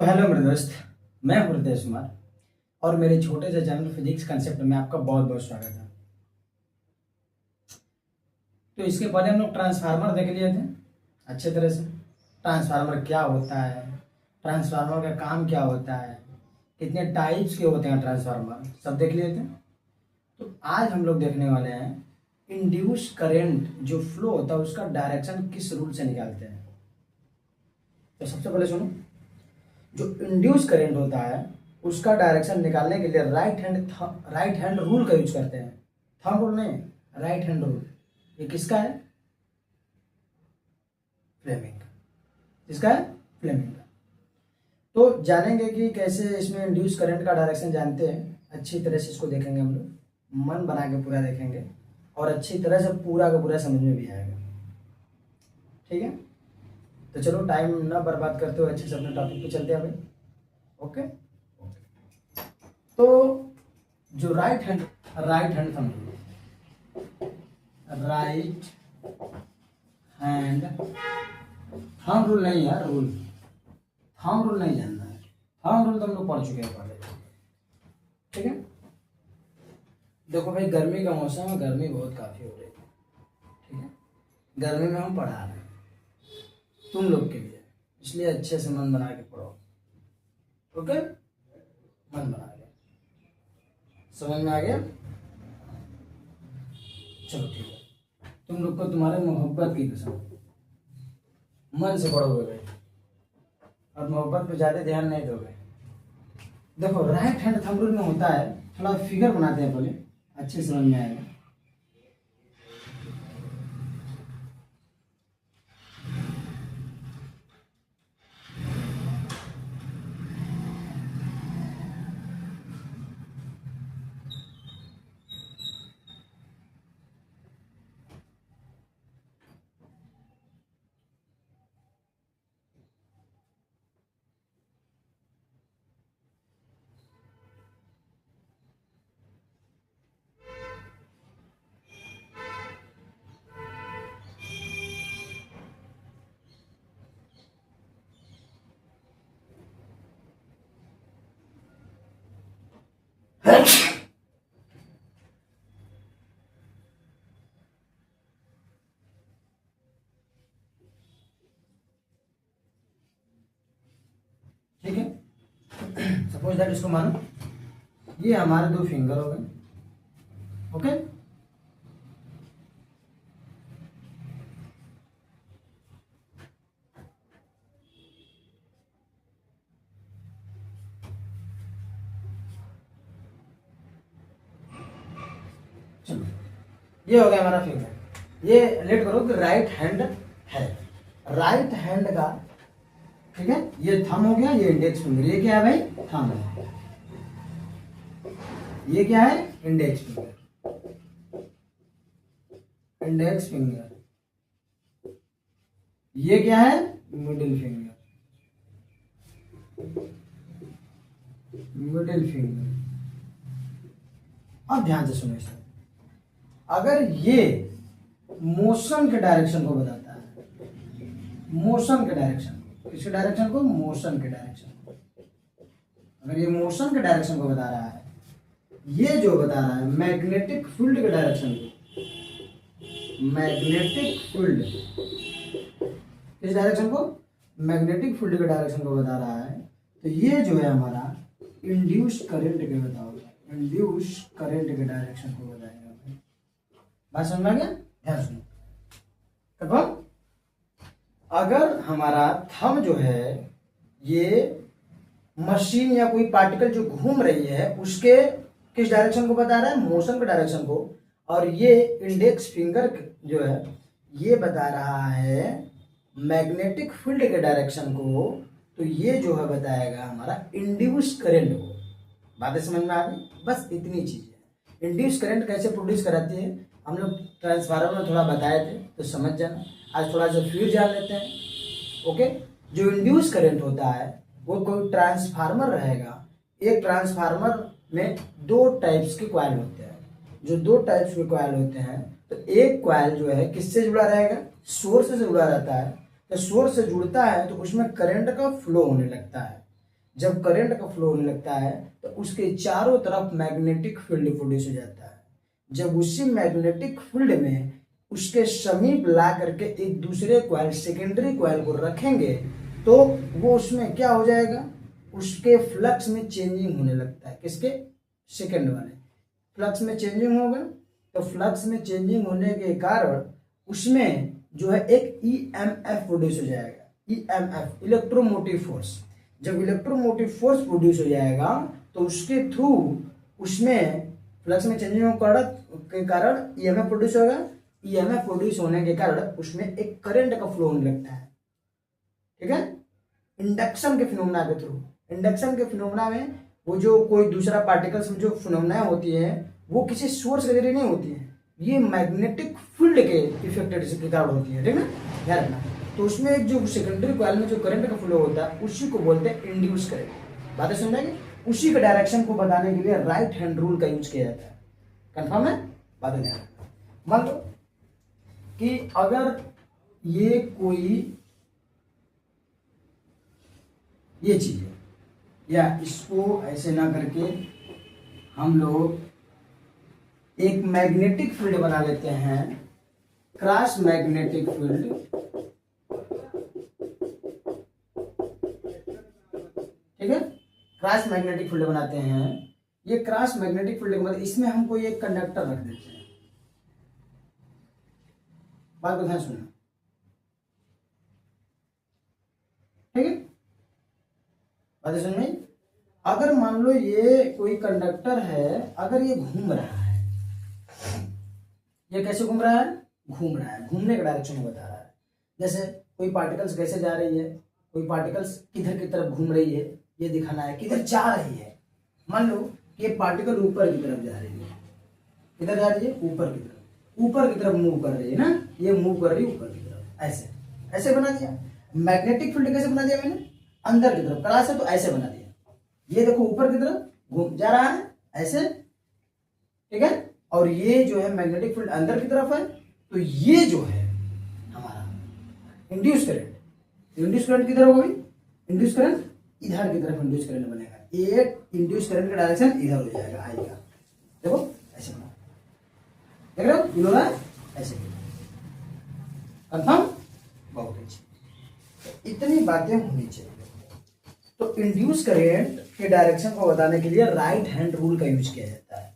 Hello मेरे दोस्त, मैं हूं हृदय कुमार और मेरे छोटे से चैनल फिजिक्स कंसेप्ट में आपका बहुत बहुत स्वागत है। तो इसके पहले हम लोग ट्रांसफार्मर देख लिए थे अच्छे तरह से। ट्रांसफार्मर क्या होता है, ट्रांसफार्मर का काम क्या होता है, कितने टाइप्स के होते हैं ट्रांसफार्मर, सब देख लिए थे। तो आज हम लोग देखने वाले हैं इंड्यूस करंट जो फ्लो होता है उसका डायरेक्शन किस रूल से निकालते हैं। तो सबसे पहले सुनो, जो इंड्यूस करंट होता है उसका डायरेक्शन निकालने के लिए राइट हैंड रूल का यूज करते हैं। थंब रूल नहीं, राइट हैंड रूल। ये किसका है? फ्लेमिंग। किसका है? फ्लेमिंग का। तो जानेंगे कि कैसे इसमें इंड्यूस करंट का डायरेक्शन जानते हैं। अच्छी तरह से इसको देखेंगे, हम लोग मन बना के पूरा देखेंगे और अच्छी तरह से पूरा का पूरा समझ में भी आएगा। ठीक है, तो चलो टाइम ना बर्बाद करते हुए अच्छे से अपने टॉपिक पे चलते हैं भाई। ओके, तो जो राइट हैंड थंब रूल नहीं यार, थंब रूल नहीं जानना है। थंब रूल तो हम लोग पढ़ चुके हैं पहले। ठीक है, देखो भाई, गर्मी का मौसम है, गर्मी बहुत काफी हो रही है। ठीक है, गर्मी में हम पढ़ा रहे हैं तुम लोग के लिए, इसलिए अच्छे से मन बना के पढ़ो। ओके, मन बना के, समझ में आ गया? चलो ठीक है, तुम लोग को तुम्हारे मोहब्बत की कसम, मन से पढ़ोगे भाई और मोहब्बत पे ज्यादा ध्यान नहीं दोगे। देखो, राइट हैंड थंब रूल में होता है, थोड़ा फिगर बनाते हैं पहले, अच्छे समझ में आएगा। ठीक है, सपोज दैट इसको मानो ये हमारे दो फिंगर हो गए। ओके, चलो ये हो गया हमारा फिंगर। ये लेट करो कि राइट हैंड है, राइट हैंड का। ठीक है, ये थंब हो गया, ये इंडेक्स फिंगर। ये क्या है भाई? थंब है। ये क्या है? Index finger. Index finger. ये क्या है? Middle finger. Middle finger. अब ध्यान से सुनो इसे। अगर ये मोशन के डायरेक्शन को बताता है, मोशन के डायरेक्शन, किसके डायरेक्शन को? मोशन के डायरेक्शन को। अगर ये मोशन के डायरेक्शन को बता रहा है, ये जो बता रहा है मैग्नेटिक फील्ड के डायरेक्शन को, मैग्नेटिक फील्ड, किस डायरेक्शन को? मैग्नेटिक फील्ड के डायरेक्शन को बता रहा है। तो ये जो है हमारा इंड्यूस करंट के बताओगे, इंड्यूस करंट के डायरेक्शन को बताएगा। बात समझ में आ गया? ध्यान सुनो। कब अगर हमारा थंब जो है ये मशीन या कोई पार्टिकल जो घूम रही है उसके किस डायरेक्शन को बता रहा है? मोशन के डायरेक्शन को। और ये इंडेक्स फिंगर जो है ये बता रहा है मैग्नेटिक फील्ड के डायरेक्शन को। तो ये जो है बताएगा हमारा इंड्यूस करंट को। बातें समझ में आ गई? बस इतनी चीज है। इंड्यूस करंट कैसे प्रोड्यूस कराती है हम लोग ट्रांसफार्मर में थोड़ा बताए थे, तो समझ जाना। आज थोड़ा सा फिर जान लेते हैं। ओके, जो इंड्यूस करंट होता है वो कोई ट्रांसफार्मर रहेगा। एक ट्रांसफार्मर में दो टाइप्स के कॉइल होते हैं। जो दो टाइप्स के कॉइल होते हैं, तो एक कॉइल जो है किससे जुड़ा रहेगा? सोर्स से जुड़ा रहता है। तो सोर्स से जुड़ता है तो उसमें करंट का फ्लो होने लगता है। जब करंट का फ्लो होने लगता है तो उसके चारों तरफ मैग्नेटिक फील्ड प्रोड्यूस हो जाता है। जब उसी मैग्नेटिक फील्ड में उसके समीप ला करके एक दूसरे कॉइल सेकेंडरी कॉइल को रखेंगे तो वो उसमें क्या हो जाएगा, उसके फ्लक्स में चेंजिंग होने लगता है। किसके? सेकेंड वाले फ्लक्स में चेंजिंग होगा। तो फ्लक्स में चेंजिंग होने के कारण उसमें जो है एक ईएमएफ प्रोड्यूस हो जाएगा। EMF electromotive force. जब इलेक्ट्रोमोटिव फोर्स प्रोड्यूस हो जाएगा तो उसके थ्रू उसमें फ्लक्स में चेंजिंग के कारण ईएमएफ प्रोड्यूस होगा। ईएमएफ प्रोड्यूस होने के कारण उसमें एक करंट का फ्लो होने लगता है। ठीक है, इंडक्शन के फिनोमेना के थ्रू। इंडक्शन के फिनोमेना में वो जो कोई दूसरा पार्टिकल्स में जो फिनोमेना होती है वो किसी सोर्स के जरिए नहीं होती है, ये मैग्नेटिक फील्ड के इफेक्टेड के कारण होती है। ठीक है, ध्यान रखना। तो उसमें एक जो सेकेंडरी कॉइल में जो करंट का फ्लो होता है उसी को बोलते हैं इंड्यूस करंट। बातें समझाएंगे? उसी के डायरेक्शन को बताने के लिए राइट हैंड रूल का यूज किया जाता है। कंफर्म है? बातें ध्यान रखना। मान लो कि अगर ये कोई ये चीज है, या इसको ऐसे ना करके हम लोग एक मैग्नेटिक फील्ड बना लेते हैं, क्रॉस मैग्नेटिक फील्ड। ठीक है, क्रॉस मैग्नेटिक फील्ड बनाते हैं। ये क्रॉस मैग्नेटिक फील्ड के बाद इसमें हम कोई एक कंडक्टर रख देते हैं। बात को ध्यान सुनना। ठीक है, बातें समझ में? अगर मान लो ये कोई कंडक्टर है, अगर ये घूम रहा है, ये कैसे घूम रहा है? घूम रहा है, घूमने का डायरेक्शन बता रहा है। जैसे कोई पार्टिकल्स कैसे जा रही है, कोई पार्टिकल्स किधर की तरफ घूम रही है, ये दिखाना है किधर जा रही है। मान लो ये पार्टिकल ऊपर की तरफ जा रही है, किधर जा रही है? ऊपर की तरफ। ऊपर की तरफ मूव कर रही है ना, ये मूव कर रही है ऊपर की तरफ। ऐसे ऐसे बना दिया। मैग्नेटिक फील्ड कैसे बना दिया मैंने? अंदर की तरफ। क्रॉस है तो ऐसे बना दिया। ये देखो ऊपर की तरफ घूम जा रहा है ऐसे। ठीक है, और ये जो है मैग्नेटिक फील्ड अंदर की तरफ है, तो ये जो है हमारा इंड्यूस करंट। इंड्यूस करंट किधर होगा भाई? इंड्यूस करंट इधर की तरफ इंड्यूस करंट बनेगा। ये इंड्यूस करंट का डायरेक्शन इधर हो जाएगा, आएगा। देखो ऐसे बना, देख रहे हो? मिल रहा है ऐसे। कंफर्म? बहुत अच्छी। इतनी बातें होनी चाहिए। तो इंड्यूस करंट के डायरेक्शन को बताने के लिए राइट हैंड रूल का यूज किया जाता है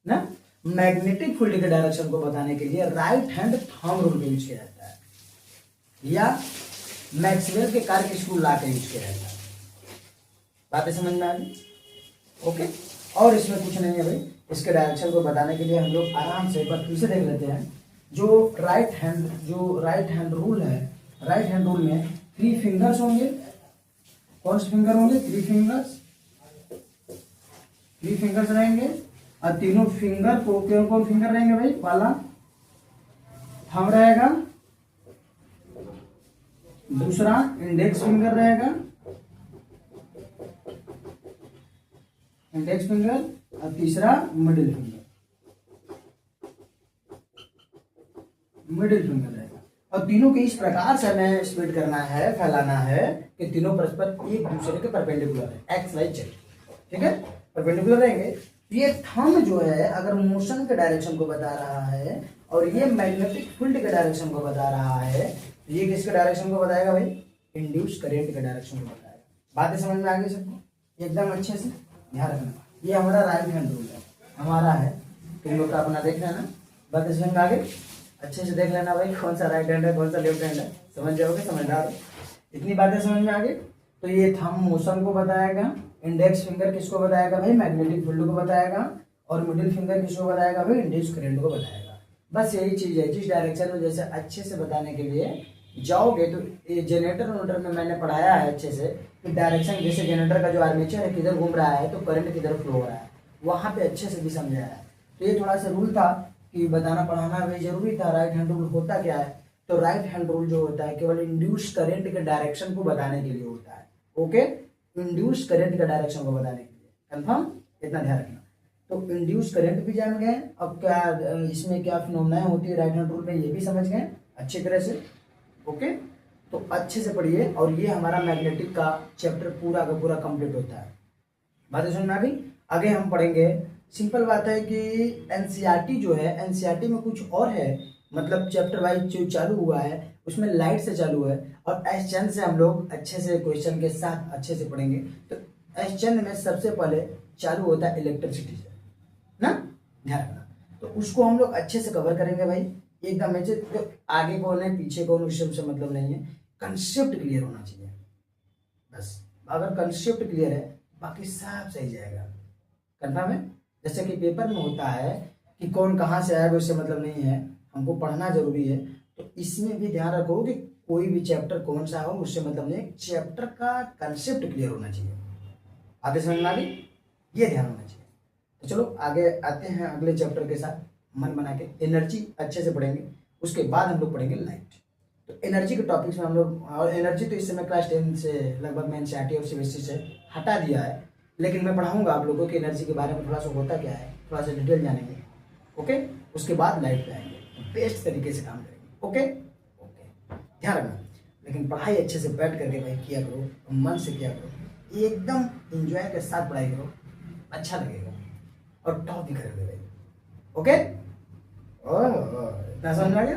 ना। मैग्नेटिक फील्ड के डायरेक्शन को बताने के लिए राइट हैंड थंब रूल का यूज किया जाता है, या मैक्सवेल के कार्य लॉ का यूज किया जाता है। बातें समझ में आ गई? ओके, और इसमें कुछ नहीं है भाई। इसके डायरेक्शन को बताने के लिए हम लोग आराम से एक बार फिर से देख लेते हैं। जो राइट हैंड रूल है, राइट हैंड रूल में 3 फिंगर्स होंगे। कौन से फिंगर होंगे? 3 फिंगर्स। 3 फिंगर्स रहेंगे, और तीनों फिंगर को कौन कौन फिंगर रहेंगे भाई? पहला थंब रहेगा, दूसरा इंडेक्स फिंगर रहेगा, इंडेक्स फिंगर, और तीसरा मिडिल फिंगर। मिडिल फिंगर रहेगा। और तीनों को इस प्रकार से हमें स्प्लिट करना है, फैलाना है कि तीनों परस्पर एक दूसरे के परपेंडिकुलर है, एक्स वाई जेड। ठीक है, परपेंडिकुलर रहेंगे। ये थंब जो है अगर मोशन के डायरेक्शन को बता रहा है और ये मैग्नेटिक फील्ड के डायरेक्शन को बता रहा है, तो ये किसके डायरेक्शन को बताएगा भाई? इंड्यूस करंट के डायरेक्शन को बताएगा। बातें समझ में आ गई सबको? एकदम अच्छे से ध्यान रखना। ये हमारा राइट हैंड रूल है, हमारा है। तुम लोग का अपना देख लेना। बातें समझ में आ गई? अच्छे से देख लेना भाई, कौन सा राइट हैंड है, कौन सा लेफ्ट हैंड है। समझ जाओगे, समझदार हो। इतनी बातें समझ में आ गई? तो ये थंब मोशन को बताएगा, इंडेक्स फिंगर किसको बताएगा भाई? मैग्नेटिक फील्ड को बताएगा, और मिडिल फिंगर किसको बताएगा भाई? इंड्यूस करंट को बताएगा। बस यही चीज है। जिस डायरेक्शन में जैसे अच्छे से बताने के लिए जाओगे तो ये जनरेटर में मैंने पढ़ाया है अच्छे से कि डायरेक्शन, जैसे जनरेटर का जो आर्मेचर है किधर घूम रहा है तो करंट किधर फ्लो हो रहा है, वहां पे अच्छे से भी समझाया है। तो ये थोड़ा सा रूल था कि बताना पढ़ाना भी जरूरी था। राइट हैंड रूल होता क्या है? तो राइट हैंड रूल जो होता है केवल इंड्यूस करंट के डायरेक्शन को बताने के लिए होता है। ओके, इंड्यूस करंट के डायरेक्शन को बताने के लिए। कंफर्म? इतना ध्यान रखना। तो इंड्यूस करंट भी जान गए। अब क्या इसमें क्या फिनोमेना होती है राइट हैंड रूल में, ये भी समझ गए अच्छी तरह से। ओके, तो अच्छे से पढ़िए, और ये हमारा मैग्नेटिक का चैप्टर पूरा का पूरा कंप्लीट होता है। बातें समझ में आ गई। आगे हम पढ़ेंगे, सिंपल बात है कि एनसीईआरटी जो है, एनसीईआरटी में कुछ और है, मतलब चैप्टर वाइज जो चालू हुआ है उसमें लाइट से चालू है, और एस चंद से हम लोग अच्छे से क्वेश्चन के साथ अच्छे से पढ़ेंगे। तो एस चंद में सबसे पहले चालू होता है इलेक्ट्रिसिटी से ना, ध्यान रखना। तो उसको हम लोग अच्छे से कवर करेंगे भाई, एकदम अच्छे। तो आगे कौन है पीछे कौन उस से मतलब नहीं है, कंसेप्ट क्लियर होना चाहिए बस। अगर कंसेप्ट क्लियर है बाकी सब सही जाएगा। कंफर्म है। जैसे कि पेपर में होता है कि कौन कहाँ से आएगा उससे मतलब नहीं है, हमको पढ़ना जरूरी है। तो इसमें भी ध्यान रखो कि कोई भी चैप्टर कौन सा हो उससे मतलब नहीं, चैप्टर का कंसेप्ट क्लियर होना चाहिए। आगे समझ में आ गई, ये ध्यान होना चाहिए। तो चलो आगे आते हैं अगले चैप्टर के साथ, मन बना के एनर्जी अच्छे से पढ़ेंगे। उसके बाद हम लोग पढ़ेंगे लाइट। तो एनर्जी के टॉपिक्स में हम लोग, और एनर्जी तो इस समय क्लास 10 से लगभग मैं एनसीईआरटी और सीबीएसई से हटा दिया है, लेकिन मैं पढ़ाऊंगा आप लोगों को कि एनर्जी के बारे में थोड़ा सा होता क्या है, थोड़ा सा डिटेल जानेंगे। ओके, उसके बाद लाइट पे आएंगे, बेस्ट तरीके से काम करेंगे। ओके ओके, ध्यान रखना। लेकिन पढ़ाई अच्छे से बैठ करके भाई किया करो, मन से किया करो, एकदम इंजॉय के साथ पढ़ाई करो, अच्छा लगेगा और टॉप भी करोगे भाई। ओके, ओह इतना समझ आ गया।